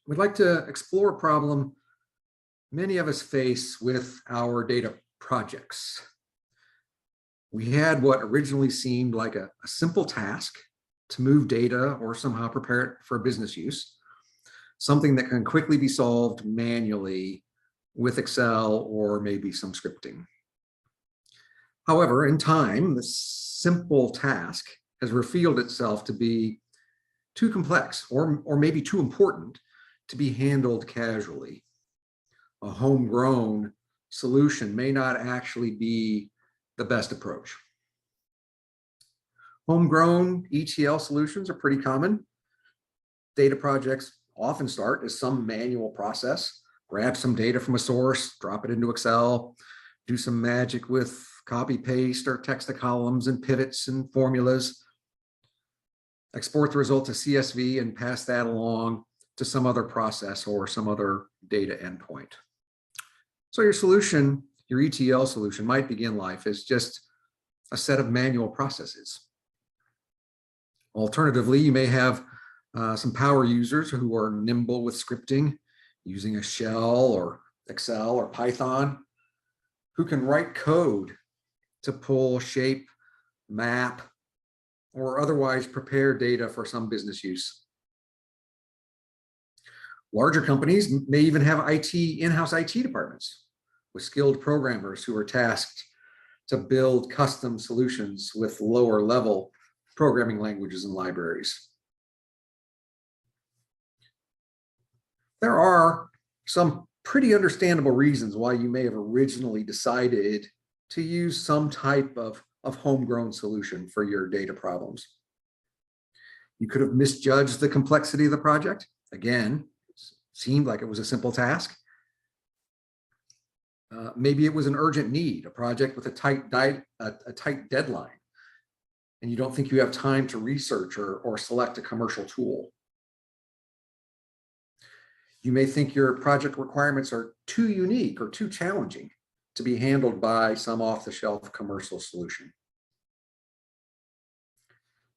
We'd like to explore a problem many of us face with our data projects. We had what originally seemed like a simple task to move data or somehow prepare it for business use, something that can quickly be solved manually with Excel or maybe some scripting. However, in time, this simple task has revealed itself to be too complex or maybe too important to be handled casually. A homegrown solution may not actually be the best approach. Homegrown ETL solutions are pretty common. Data projects often start as some manual process. Grab some data from a source, drop it into Excel, do some magic with copy paste or text to columns and pivots and formulas. Export the result to CSV and pass that along to some other process or some other data endpoint. So your solution, your ETL solution, might begin life as just a set of manual processes. Alternatively, you may have some power users who are nimble with scripting, using a shell or Excel or Python, who can write code to pull, shape, map, or otherwise prepare data for some business use. Larger companies may even have in-house IT departments with skilled programmers who are tasked to build custom solutions with lower level programming languages and libraries. There are some pretty understandable reasons why you may have originally decided to use some type of homegrown solution for your data problems. You could have misjudged the complexity of the project. Again, it seemed like it was a simple task. Maybe it was an urgent need, a project with a tight deadline, and you don't think you have time to research or select a commercial tool. You may think your project requirements are too unique or too challenging to be handled by some off-the-shelf commercial solution.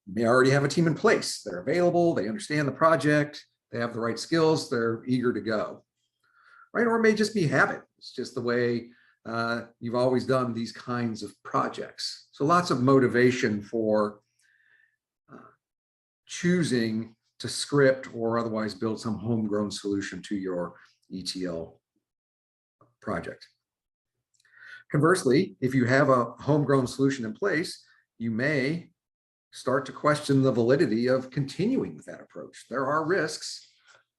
You may already have a team in place. They're available, they understand the project, they have the right skills, they're eager to go, right? Or it may just be habit. It's just the way you've always done these kinds of projects. So lots of motivation for choosing to script or otherwise build some homegrown solution to your ETL project. Conversely, if you have a homegrown solution in place, you may start to question the validity of continuing with that approach. There are risks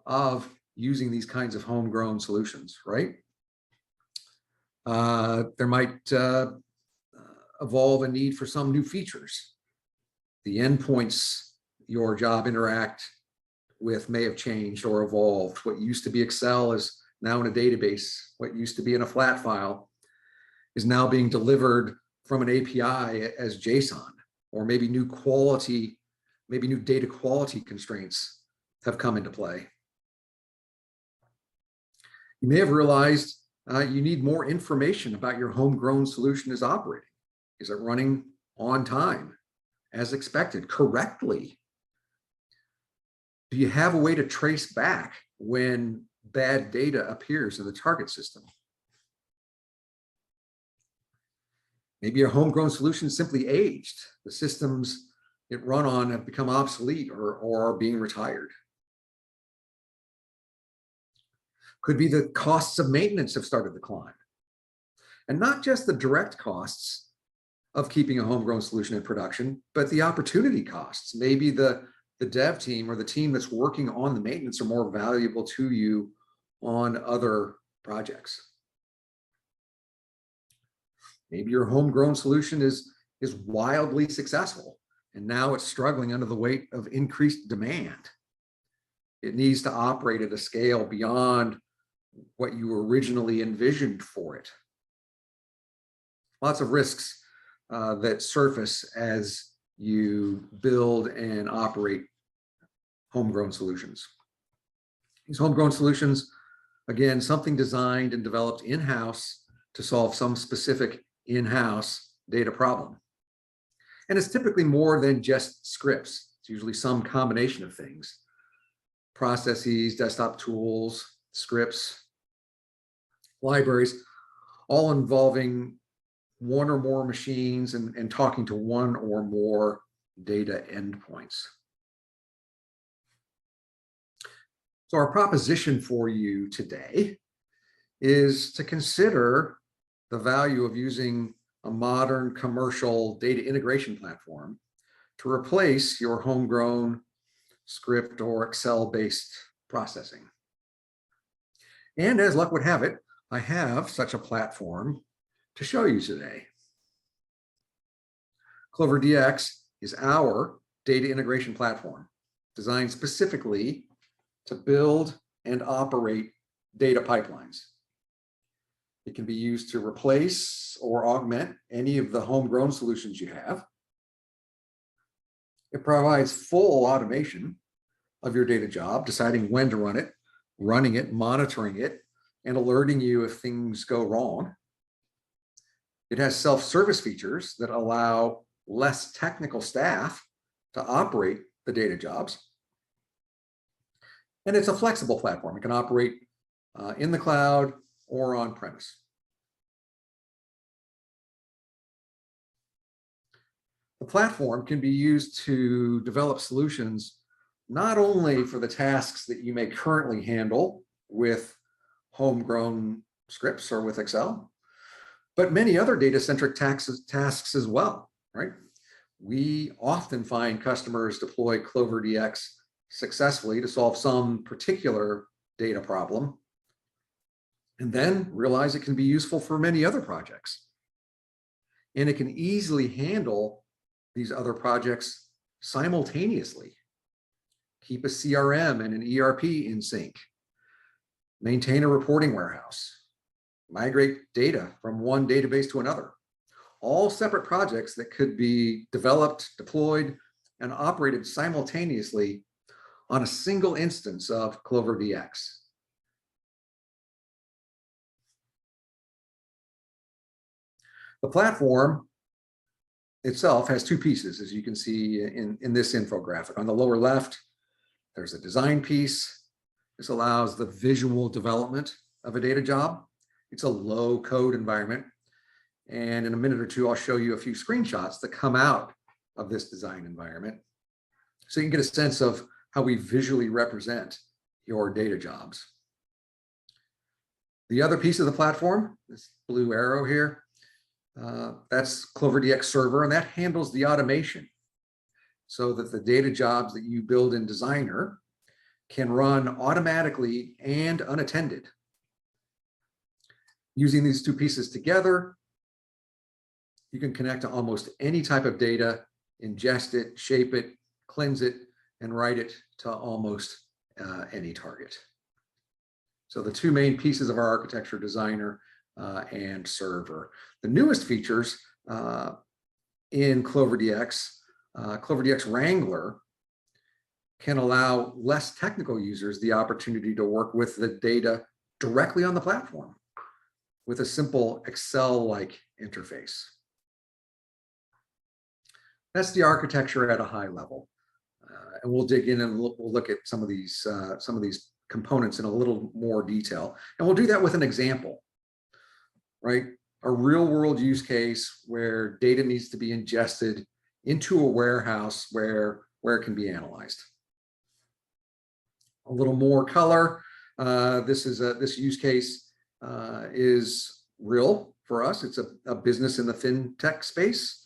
of using these kinds of homegrown solutions, right? There might evolve a need for some new features. The endpoints your job interact with may have changed or evolved. What used to be Excel is now in a database. What used to be in a flat file is now being delivered from an API as JSON, or maybe new data quality constraints have come into play. You may have realized you need more information about your homegrown solution is operating. Is it running on time, as expected, correctly? Do you have a way to trace back when bad data appears in the target system? Maybe your homegrown solution simply aged. The systems it run on have become obsolete or are being retired. Could be the costs of maintenance have started to climb. And not just the direct costs of keeping a homegrown solution in production, but the opportunity costs. Maybe the dev team or the team that's working on the maintenance are more valuable to you on other projects. Maybe your homegrown solution is wildly successful, and now it's struggling under the weight of increased demand. It needs to operate at a scale beyond what you originally envisioned for it. Lots of risks that surface as you build and operate homegrown solutions. These homegrown solutions, again, something designed and developed in-house to solve some specific in-house data problem. And it's typically more than just scripts. It's usually some combination of things. processes, desktop tools, scripts, libraries, all involving one or more machines and talking to one or more data endpoints. So our proposition for you today is to consider the value of using a modern commercial data integration platform to replace your homegrown script or Excel-based processing. And as luck would have it, I have such a platform to show you today. CloverDX is our data integration platform designed specifically to build and operate data pipelines. It can be used to replace or augment any of the homegrown solutions you have. It provides full automation of your data job, deciding when to run it, running it, monitoring it, and alerting you if things go wrong. It has self-service features that allow less technical staff to operate the data jobs. And it's a flexible platform. It can operate in the cloud or on premise. The platform can be used to develop solutions not only for the tasks that you may currently handle with homegrown scripts or with Excel, but many other data-centric tasks as well, right? We often find customers deploy CloverDX successfully to solve some particular data problem, and then realize it can be useful for many other projects. And it can easily handle these other projects simultaneously. Keep a CRM and an ERP in sync. Maintain a reporting warehouse. Migrate data from one database to another. All separate projects that could be developed, deployed, and operated simultaneously on a single instance of CloverDX. The platform itself has two pieces, as you can see in this infographic. On the lower left, there's a design piece. This allows the visual development of a data job. It's a low code environment. And in a minute or two, I'll show you a few screenshots that come out of this design environment, so you can get a sense of how we visually represent your data jobs. The other piece of the platform, this blue arrow here, that's CloverDX Server, and that handles the automation so that the data jobs that you build in Designer can run automatically and unattended. Using these two pieces together, you can connect to almost any type of data, ingest it, shape it, cleanse it, and write it to almost any target. So the two main pieces of our architecture, Designer and Server. The newest features in CloverDX, CloverDX Wrangler can allow less technical users the opportunity to work with the data directly on the platform with a simple Excel-like interface. That's the architecture at a high level. And we'll dig in and we'll look at some of these components in a little more detail. And we'll do that with an example, right? A real world use case where data needs to be ingested into a warehouse where it can be analyzed. A little more color. This use case is real for us. It's a business in the fintech space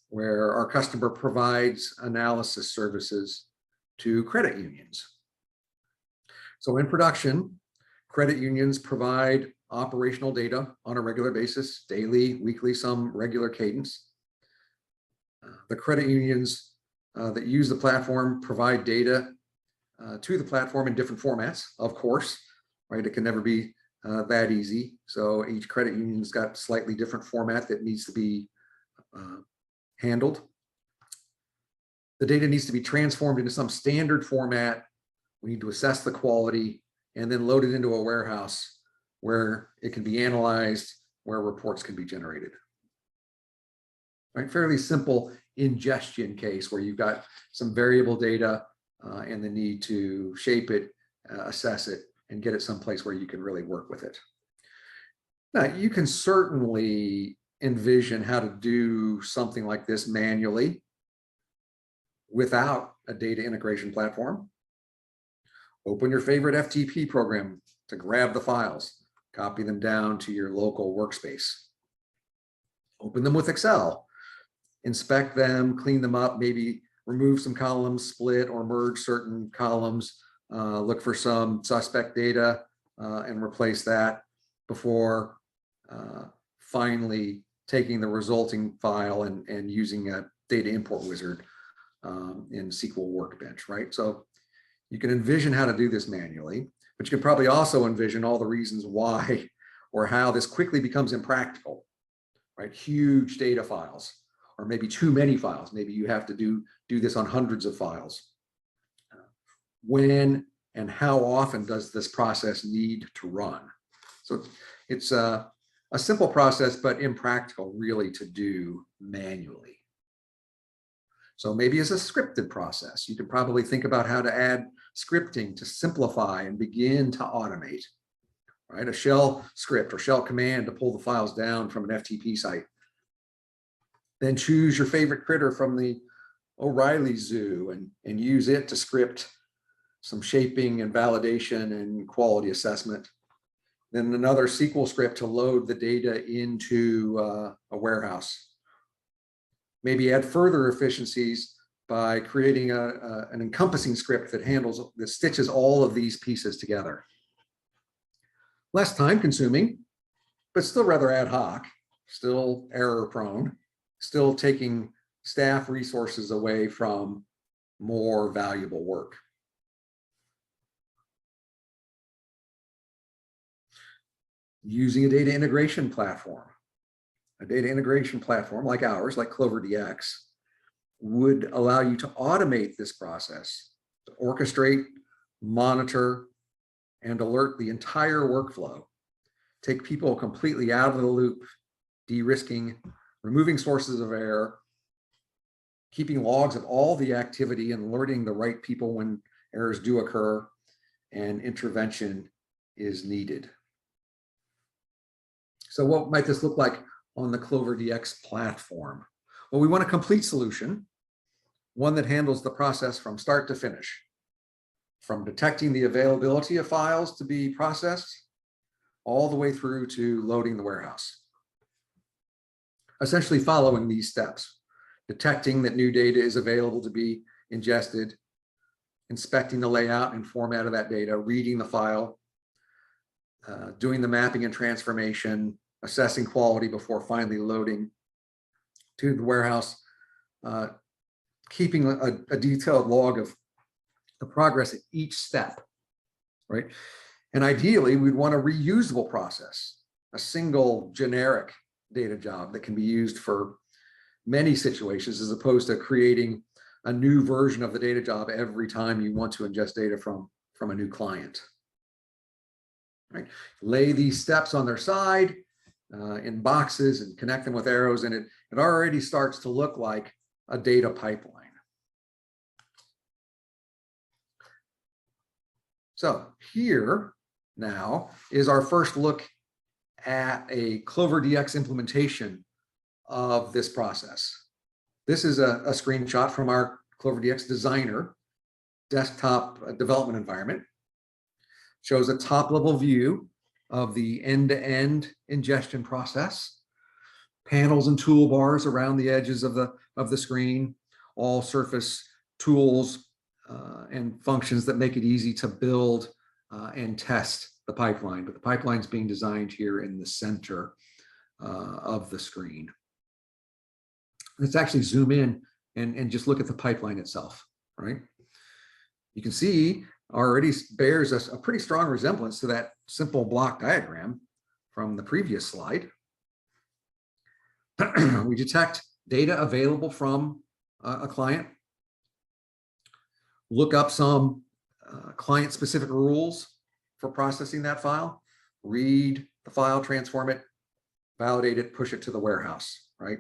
where our customer provides analysis services to credit unions. So in production, credit unions provide operational data on a regular basis, daily, weekly, some regular cadence. The credit unions that use the platform provide data to the platform in different formats, of course, right? It can never be that easy. So each credit union's got slightly different format that needs to be handled. The data needs to be transformed into some standard format. We need to assess the quality and then load it into a warehouse where it can be analyzed, where reports can be generated. Right? Fairly simple ingestion case where you've got some variable data and the need to shape it, assess it, and get it someplace where you can really work with it. Now, you can certainly envision how to do something like this manually without a data integration platform. Open your favorite FTP program to grab the files, copy them down to your local workspace. Open them with Excel, inspect them, clean them up, maybe remove some columns, split or merge certain columns, look for some suspect data and replace that before finally taking the resulting file and using a data import wizard in SQL Workbench, right? So you can envision how to do this manually, but you can probably also envision all the reasons why or how this quickly becomes impractical, right? Huge data files, or maybe too many files. Maybe you have to do this on hundreds of files. When and how often does this process need to run? So it's a simple process, but impractical really to do manually. So maybe it's a scripted process. You can probably think about how to add scripting to simplify and begin to automate, right? A shell script or shell command to pull the files down from an FTP site. Then choose your favorite critter from the O'Reilly Zoo and use it to script some shaping and validation and quality assessment. Then another SQL script to load the data into a warehouse. Maybe add further efficiencies by creating an encompassing script that stitches all of these pieces together. Less time consuming, but still rather ad hoc, still error prone, still taking staff resources away from more valuable work. Using a data integration platform. A data integration platform like ours, like CloverDX, would allow you to automate this process, to orchestrate, monitor, and alert the entire workflow. Take people completely out of the loop, de-risking, removing sources of error, keeping logs of all the activity and alerting the right people when errors do occur and intervention is needed. So what might this look like on the CloverDX platform? Well, we want a complete solution, one that handles the process from start to finish, from detecting the availability of files to be processed, all the way through to loading the warehouse. Essentially following these steps, detecting that new data is available to be ingested, inspecting the layout and format of that data, reading the file, doing the mapping and transformation, assessing quality before finally loading to the warehouse, keeping a detailed log of the progress at each step, right? And ideally, we'd want a reusable process, a single generic data job that can be used for many situations, as opposed to creating a new version of the data job every time you want to ingest data from a new client. Right? Lay these steps on their side in boxes and connect them with arrows, and it already starts to look like a data pipeline. So here now is our first look at a CloverDX implementation of this process. This is a screenshot from our CloverDX Designer desktop development environment. Shows a top-level view of the end-to-end ingestion process, panels and toolbars around the edges of the screen, all surface tools and functions that make it easy to build and test the pipeline. But the pipeline's being designed here in the center of the screen. Let's actually zoom in and just look at the pipeline itself, right? You can see already bears a pretty strong resemblance to that simple block diagram from the previous slide. We detect data available from a client, look up some client-specific rules for processing that file, read the file, transform it, validate it, push it to the warehouse, right?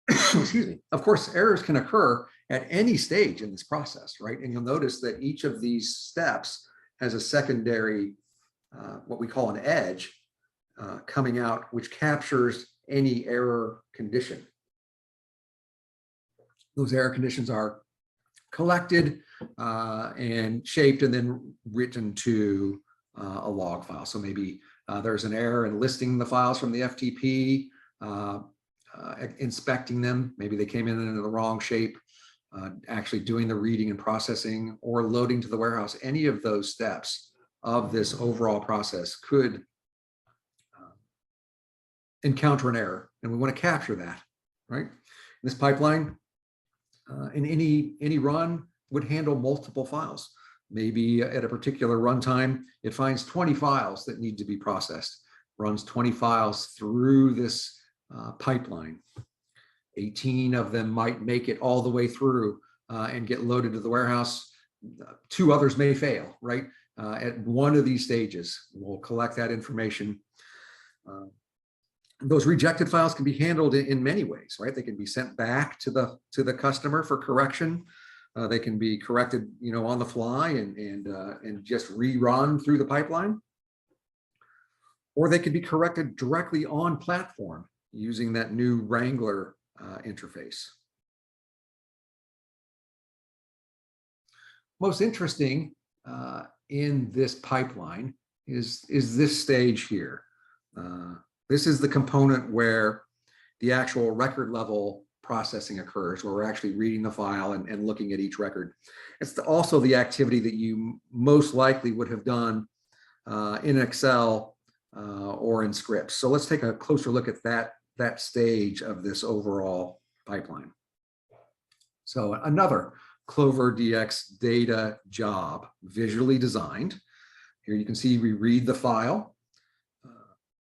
Excuse me. Of course, errors can occur at any stage in this process, right? And you'll notice that each of these steps has a secondary, what we call an edge, coming out, which captures any error condition. Those error conditions are collected and shaped and then written to a log file. So maybe there's an error in listing the files from the FTP, inspecting them. Maybe they came in the wrong shape, actually doing the reading and processing or loading to the warehouse. Any of those steps of this overall process could encounter an error, and we want to capture that, right? This pipeline in any run would handle multiple files. Maybe at a particular runtime, it finds 20 files that need to be processed, runs 20 files through this pipeline. 18 of them might make it all the way through and get loaded to the warehouse. 2 others may fail, right? At one of these stages, we'll collect that information. Those rejected files can be handled in many ways, right? They can be sent back to the customer for correction. They can be corrected, on the fly and just rerun through the pipeline, or they could be corrected directly on platform using that new Wrangler interface. Most interesting in this pipeline is this stage here. This is the component where the actual record level processing occurs, where we're actually reading the file and looking at each record. It's also the activity that you most likely would have done in Excel or in scripts. So let's take a closer look at that stage of this overall pipeline. So another CloverDX data job, visually designed. Here you can see we read the file,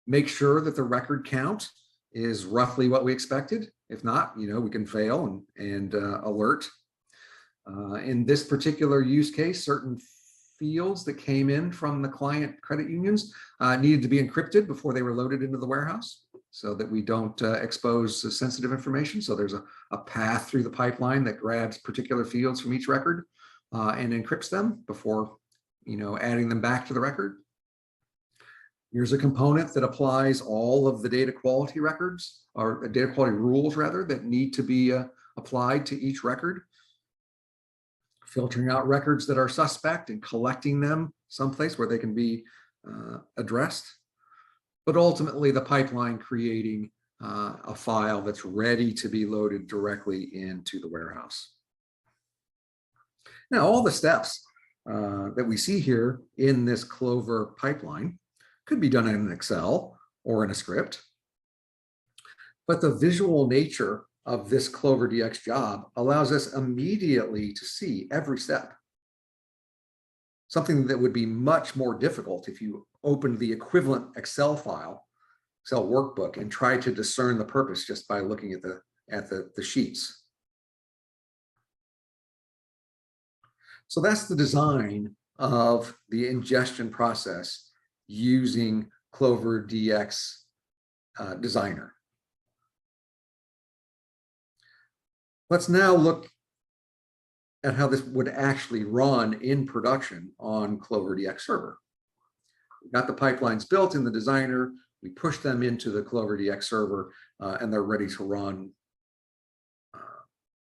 make sure that the record count is roughly what we expected. If not, we can fail and alert. In this particular use case, certain fields that came in from the client credit unions needed to be encrypted before they were loaded into the warehouse so that we don't expose sensitive information. So there's a path through the pipeline that grabs particular fields from each record and encrypts them before adding them back to the record. Here's a component that applies all of the data quality records, or data quality rules rather, that need to be applied to each record, filtering out records that are suspect and collecting them someplace where they can be addressed. But ultimately, the pipeline creating a file that's ready to be loaded directly into the warehouse. Now, all the steps that we see here in this Clover pipeline could be done in an Excel or in a script. But the visual nature of this CloverDX job allows us immediately to see every step. Something that would be much more difficult if you opened the equivalent Excel file, Excel workbook, and tried to discern the purpose just by looking at the sheets. So that's the design of the ingestion process using CloverDX Designer. Let's now look at how this would actually run in production on CloverDX Server. We've got the pipelines built in the Designer. We push them into the CloverDX Server, and they're ready to run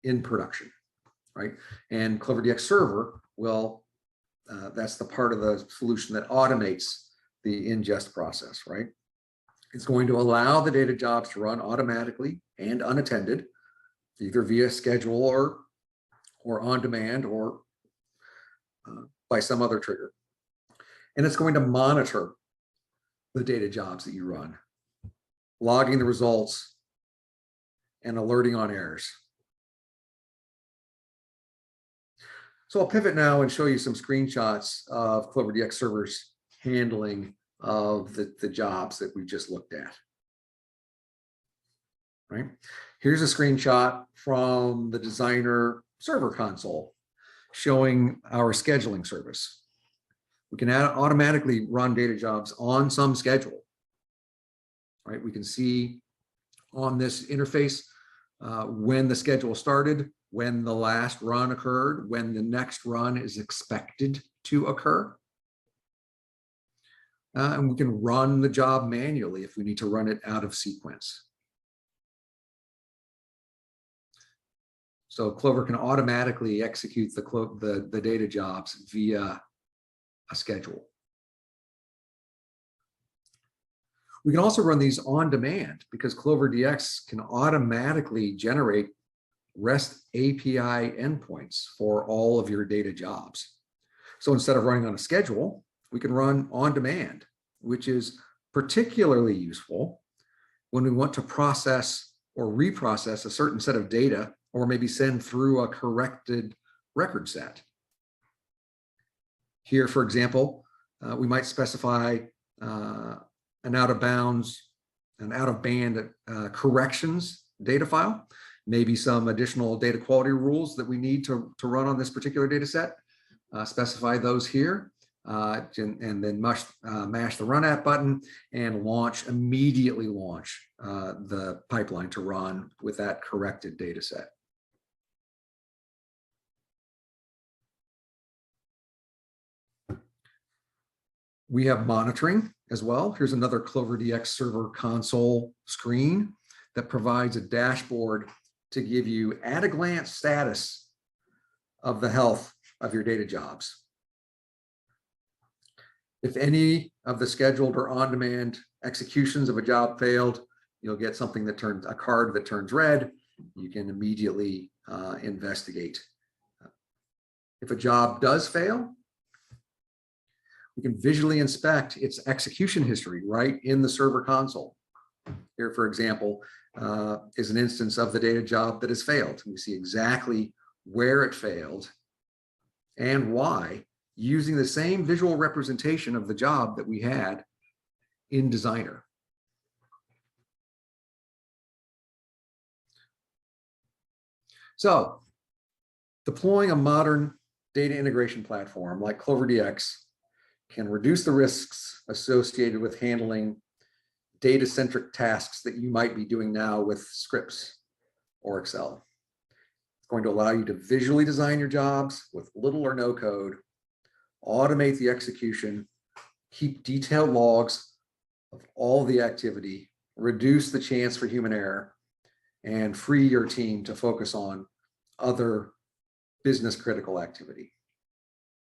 in production, right? And CloverDX Server will, that's the part of the solution that automates the ingest process, right? It's going to allow the data jobs to run automatically and unattended, either via schedule or on demand or by some other trigger. And it's going to monitor the data jobs that you run, logging the results and alerting on errors. So I'll pivot now and show you some screenshots of CloverDX Server's handling of the jobs that we just looked at. Right? Here's a screenshot from the Designer server console showing our scheduling service. We can automatically run data jobs on some schedule. Right? We can see on this interface when the schedule started, when the last run occurred, when the next run is expected to occur. And we can run the job manually if we need to run it out of sequence. So Clover can automatically execute the data jobs via a schedule. We can also run these on demand because Clover DX can automatically generate REST API endpoints for all of your data jobs. So instead of running on a schedule, we can run on demand, which is particularly useful when we want to process or reprocess a certain set of data, or maybe send through a corrected record set. Here, for example, we might specify an out-of-band corrections data file, maybe some additional data quality rules that we need to run on this particular data set, specify those here, and then mash the run app button and immediately launch the pipeline to run with that corrected data set. We have monitoring as well. Here's another CloverDX Server console screen that provides a dashboard to give you at-a-glance status of the health of your data jobs. If any of the scheduled or on-demand executions of a job failed, you'll get something that turns a card that turns red. You can immediately investigate. If a job does fail, we can visually inspect its execution history right in the server console. Here, for example, is an instance of the data job that has failed. We see exactly where it failed and why, using the same visual representation of the job that we had in Designer. So, deploying a modern data integration platform like CloverDX can reduce the risks associated with handling data-centric tasks that you might be doing now with scripts or Excel. It's going to allow you to visually design your jobs with little or no code, automate the execution, keep detailed logs of all the activity, reduce the chance for human error, and free your team to focus on other business critical activity.